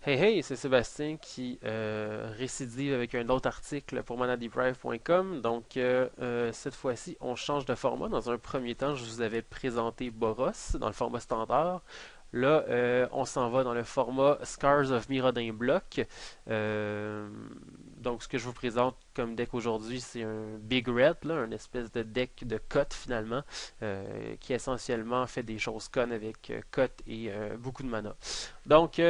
Hey hey, c'est Sébastien qui récidive avec un autre article pour manadebrive.com. Donc cette fois-ci, on change de format. Dans un premier temps, je vous avais présenté Boros dans le format standard. Là, on s'en va dans le format Scars of Mirrodin Block. Euh, donc ce que je vous présente comme deck aujourd'hui, c'est un Big Red, là, une espèce de deck de cut finalement, qui essentiellement fait des choses connes avec cut et beaucoup de mana. Donc,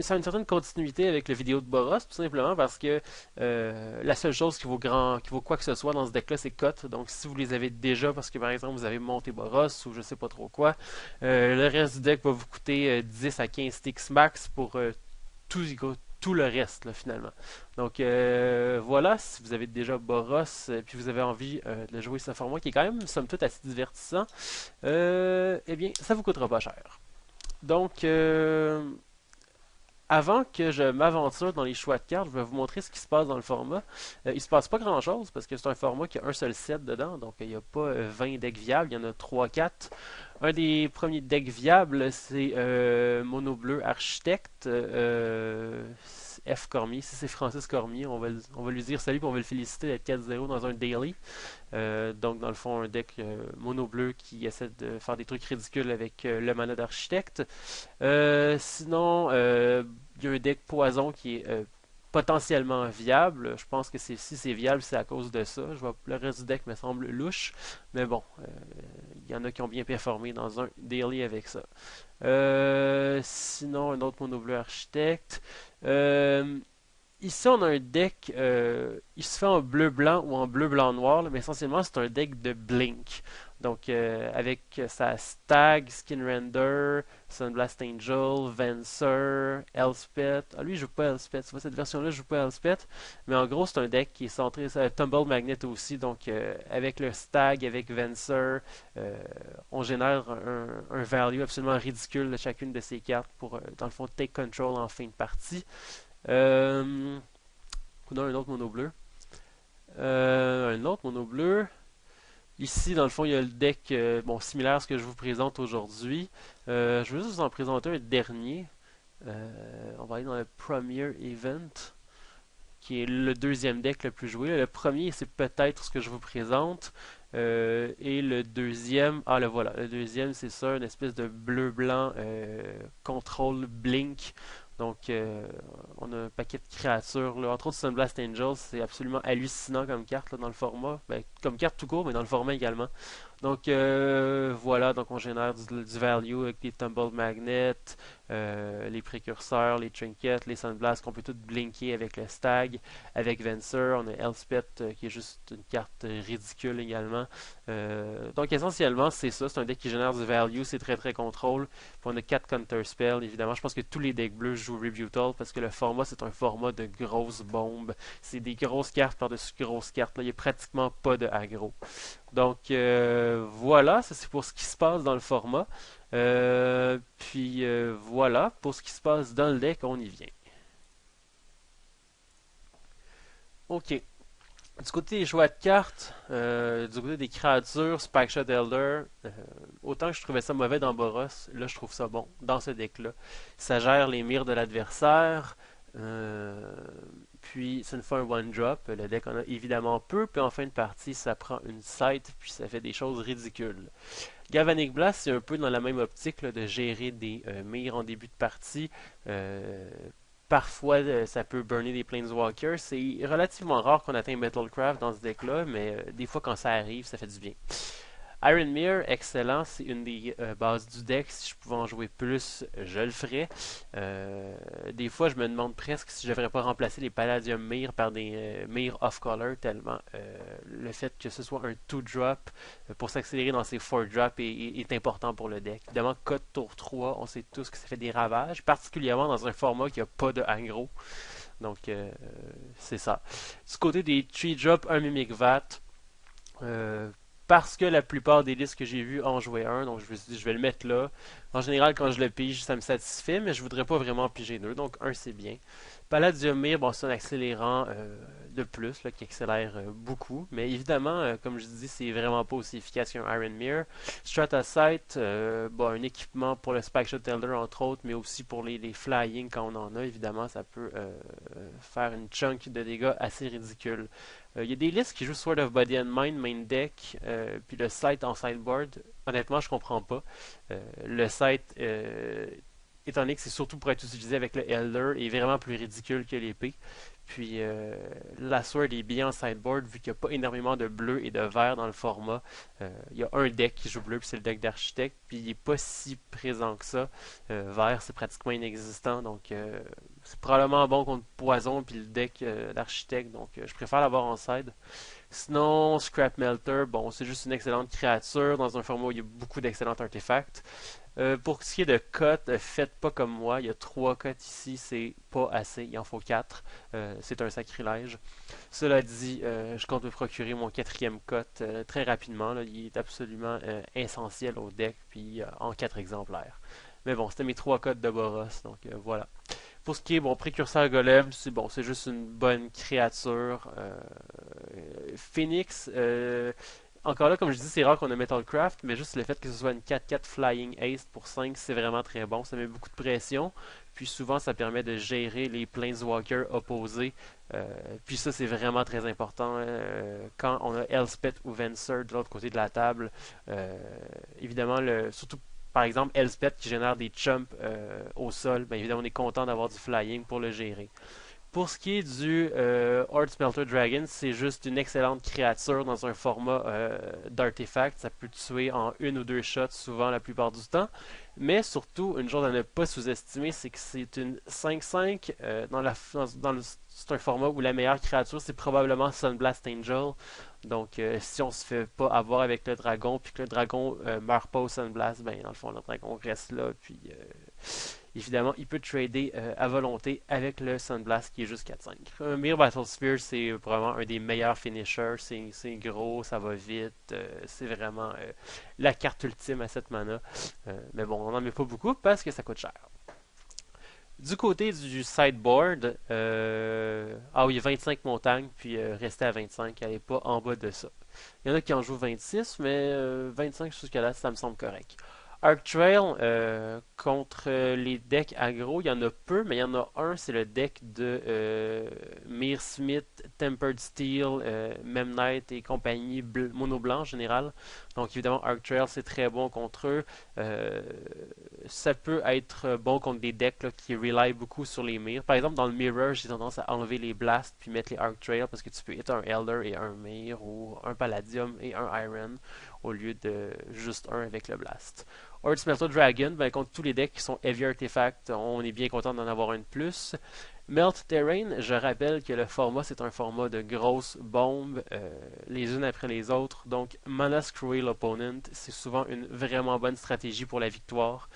ça a une certaine continuité avec la vidéo de Boros, tout simplement parce que la seule chose qui vaut quoi que ce soit dans ce deck-là, c'est cote. Donc, si vous les avez déjà, parce que par exemple vous avez monté Boros ou je sais pas trop quoi, le reste du deck va vous coûter 10 à 15 sticks max pour tout, tout le reste, là, finalement. Donc, voilà, si vous avez déjà Boros puis vous avez envie de jouer ce format qui est quand même, somme toute, assez divertissant, eh bien, ça vous coûtera pas cher. Donc, avant que je m'aventure dans les choix de cartes, je vais vous montrer ce qui se passe dans le format. Il se passe pas grand chose parce que c'est un format qui a un seul set dedans, donc il n'y a pas 20 decks viables, il y en a 3-4. Un des premiers decks viables, c'est Mono Bleu Architecte, F. Cormier. Si c'est Francis Cormier, on va lui dire salut et on va le féliciter d'être 4-0 dans un daily. Donc, dans le fond, un deck mono bleu qui essaie de faire des trucs ridicules avec le mana d'architecte. Sinon, il y a un deck poison qui est potentiellement viable. Je pense que si c'est viable, c'est à cause de ça. Le reste du deck me semble louche. Mais bon, il y en a qui ont bien performé dans un daily avec ça. Sinon, un autre mono bleu architecte. Euh, Ici, on a un deck, il se fait en bleu-blanc ou en bleu-blanc-noir, mais essentiellement, c'est un deck de Blink. Donc, avec sa Stag, Skin Render, Sunblast Angel, Venser, Elspeth. Ah, lui, je joue pas Elspeth. Tu vois, cette version-là, je joue pas Elspeth. Mais en gros, c'est un deck qui est centré sur Tumble Magnet aussi. Donc, avec le Stag, avec Venser, on génère un value absolument ridicule de chacune de ces cartes pour, dans le fond, take control en fin de partie. Euh, on a un autre mono bleu. Un autre mono bleu. Ici, dans le fond, il y a le deck bon, similaire à ce que je vous présente aujourd'hui. Je vais juste vous en présenter un dernier. On va aller dans le Premier Event, qui est le deuxième deck le plus joué. Le premier, c'est peut-être ce que je vous présente. Et le deuxième, ah le voilà, le deuxième c'est ça, une espèce de bleu-blanc contrôle blink. Donc on a un paquet de créatures, là. Entre autres Sunblast Angel, c'est absolument hallucinant comme carte là, dans le format. Ben, comme carte tout court, mais dans le format également. Donc voilà, donc on génère du value avec les Tumble Magnets, les précurseurs, les trinkets, les Sunblast qu'on peut tout blinker avec le Stag, avec Venser, on a Elspeth qui est juste une carte ridicule également. Donc essentiellement c'est ça, c'est un deck qui génère du value, c'est très très contrôle. Puis on a 4 counter spells, évidemment. Je pense que tous les decks bleus jouent Rebutal parce que le format c'est un format de grosses bombes. C'est des grosses cartes par-dessus grosses cartes. Là, il n'y a pratiquement pas de aggro. Donc voilà, ça c'est pour ce qui se passe dans le format. Puis voilà, pour ce qui se passe dans le deck, on y vient. Ok. Du côté des choix de cartes, du côté des créatures, Spike Shot Elder, autant que je trouvais ça mauvais dans Boros, là je trouve ça bon dans ce deck-là. Ça gère les mires de l'adversaire, euh, puis ça nous fait un one-drop. Le deck en a évidemment peu, puis en fin de partie, ça prend une site, puis ça fait des choses ridicules. Galvanic Blast, c'est un peu dans la même optique là, de gérer des mires en début de partie. Euh, Parfois, ça peut burner des Planeswalkers. C'est relativement rare qu'on atteigne Metalcraft dans ce deck-là, mais des fois, quand ça arrive, ça fait du bien. Iron Mirror, excellent, c'est une des bases du deck. Si je pouvais en jouer plus, je le ferais. Des fois, je me demande presque si je ne devrais pas remplacer les Palladium Mirror par des Mirror off-color, tellement le fait que ce soit un 2-drop pour s'accélérer dans ses 4-drops est important pour le deck. Évidemment, code tour 3, on sait tous que ça fait des ravages, particulièrement dans un format qui n'a pas de aggro. Donc, c'est ça. Du côté des 3-drops, un Mimic Vat. Euh, Parce que la plupart des listes que j'ai vues en jouaient un, donc je me suis dit je vais le mettre là. En général, quand je le pige, ça me satisfait, mais je voudrais pas vraiment piger deux, donc un c'est bien. Palladium Mir, bon, c'est un accélérant de plus là, qui accélère beaucoup, mais évidemment, comme je dis, c'est vraiment pas aussi efficace qu'un Iron Mirror. Stratasite, bon, un équipement pour le Spike Shot Elder entre autres, mais aussi pour les flying quand on en a, évidemment, ça peut faire une chunk de dégâts assez ridicule. Il y a des listes qui jouent Sword of Body and Mind, main deck, puis le site en sideboard. Honnêtement, je comprends pas. Le site, étant donné que c'est surtout pour être utilisé avec le Elder, est vraiment plus ridicule que l'épée. Puis la Sword est bien en sideboard vu qu'il n'y a pas énormément de bleu et de vert dans le format. Il y a un deck qui joue bleu, puis c'est le deck d'architecte, puis il n'est pas si présent que ça. Vert, c'est pratiquement inexistant, donc c'est probablement bon contre poison, puis le deck d'architecte, donc je préfère l'avoir en side. Sinon, Scrap Melter, bon, c'est juste une excellente créature dans un format où il y a beaucoup d'excellents artefacts. Pour ce qui est de cotes, faites pas comme moi. Il y a 3 cotes ici, c'est pas assez. Il en faut 4. C'est un sacrilège. Cela dit, je compte me procurer mon quatrième cote très rapidement. Là. Il est absolument essentiel au deck, puis en 4 exemplaires. Mais bon, c'était mes 3 cotes de Boros, donc voilà. Pour ce qui est bon, précurseur golem, c'est bon, c'est juste une bonne créature. Phoenix, encore là, comme je dis, c'est rare qu'on ait Metalcraft, mais juste le fait que ce soit une 4-4 Flying Ace pour 5, c'est vraiment très bon. Ça met beaucoup de pression. Puis souvent, ça permet de gérer les Planeswalkers opposés. Puis ça, c'est vraiment très important. Quand on a Elspeth ou Venser de l'autre côté de la table, évidemment, surtout par exemple Elspeth qui génère des chumps au sol, bien évidemment, on est content d'avoir du flying pour le gérer. Pour ce qui est du Horde Smelter Dragon, c'est juste une excellente créature dans un format d'artefact. Ça peut tuer en une ou deux shots, souvent la plupart du temps. Mais surtout, une chose à ne pas sous-estimer, c'est que c'est une 5-5 c'est un format où la meilleure créature, c'est probablement Sunblast Angel. Donc, si on se fait pas avoir avec le dragon, puis que le dragon meurt pas au Sunblast, ben dans le fond, le dragon reste là, puis évidemment, il peut trader à volonté avec le Sunblast qui est juste 4-5. Un Mirror Battle Sphere, c'est probablement un des meilleurs finishers. C'est gros, ça va vite. C'est vraiment la carte ultime à cette mana. Mais bon, on n'en met pas beaucoup parce que ça coûte cher. Du côté du sideboard, ah oui, 25 montagnes, puis restez à 25, allez pas en bas de ça. Il y en a qui en jouent 26, mais 25 jusqu'à là, ça me semble correct. Arc Trail contre les decks aggro, il y en a peu, mais il y en a un, c'est le deck de Mir Smith, Tempered Steel, Memnite et compagnie mono blanc en général. Donc évidemment, Arc Trail c'est très bon contre eux. Ça peut être bon contre des decks là, qui rely beaucoup sur les Mir. Par exemple, dans le Mirror, j'ai tendance à enlever les Blasts puis mettre les Arc Trail parce que tu peux hit un Elder et un Mir ou un Palladium et un Iron au lieu de juste un avec le Blast. Horde Smelter Dragon, ben, contre tous les decks qui sont Heavy Artifact, on est bien content d'en avoir une de plus. Melt Terrain, je rappelle que le format c'est un format de grosses bombes, les unes après les autres. Donc Mana Scroll Opponent, c'est souvent une vraiment bonne stratégie pour la victoire.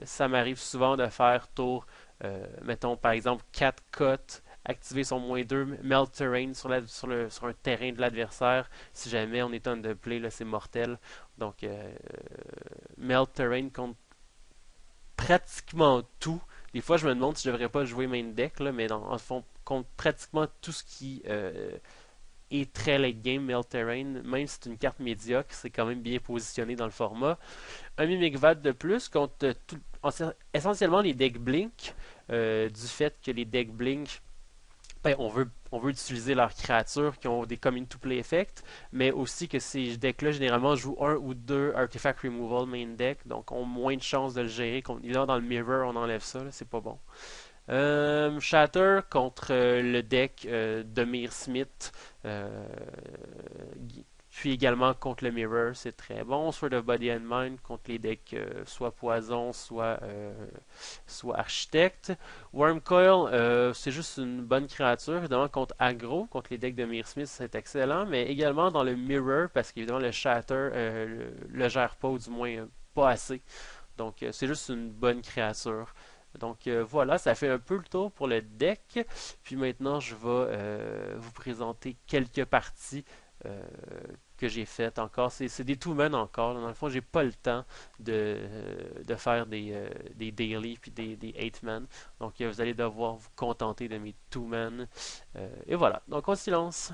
Ça m'arrive souvent de faire tour, mettons par exemple 4 cotes, activer son -2, Melt Terrain sur un terrain de l'adversaire. Si jamais on est on de play, là, c'est mortel. Donc, Melt Terrain contre pratiquement tout. Des fois, je me demande si je devrais pas jouer main deck, là, mais en fond, contre pratiquement tout ce qui est très late game, Melt Terrain, même si c'est une carte médiocre, c'est quand même bien positionné dans le format. Un Mimic Vat de plus contre essentiellement les decks Blink, du fait que les decks Blink ben, on veut utiliser leurs créatures qui ont des coming to play effects, mais aussi que ces decks-là généralement jouent un ou deux artifact removal main deck, donc ont moins de chances de le gérer. Là, dans le mirror, on enlève ça, c'est pas bon. Shatter contre le deck de Mir Smith, puis également contre le Mirror, c'est très bon. Sword of Body and Mind contre les decks soit Poison, soit Architecte. Wormcoil, c'est juste une bonne créature. Évidemment, contre Aggro, contre les decks de Mir Smith, c'est excellent. Mais également dans le Mirror, parce qu'évidemment, le Shatter le gère pas, ou du moins pas assez. Donc, c'est juste une bonne créature. Donc voilà, ça fait un peu le tour pour le deck. Puis maintenant, je vais vous présenter quelques parties que j'ai faites encore. C'est des two-men encore. Dans le fond, j'ai pas le temps de faire des daily puis des eight-men. Donc, vous allez devoir vous contenter de mes two-men. Et voilà. Donc, on se lance.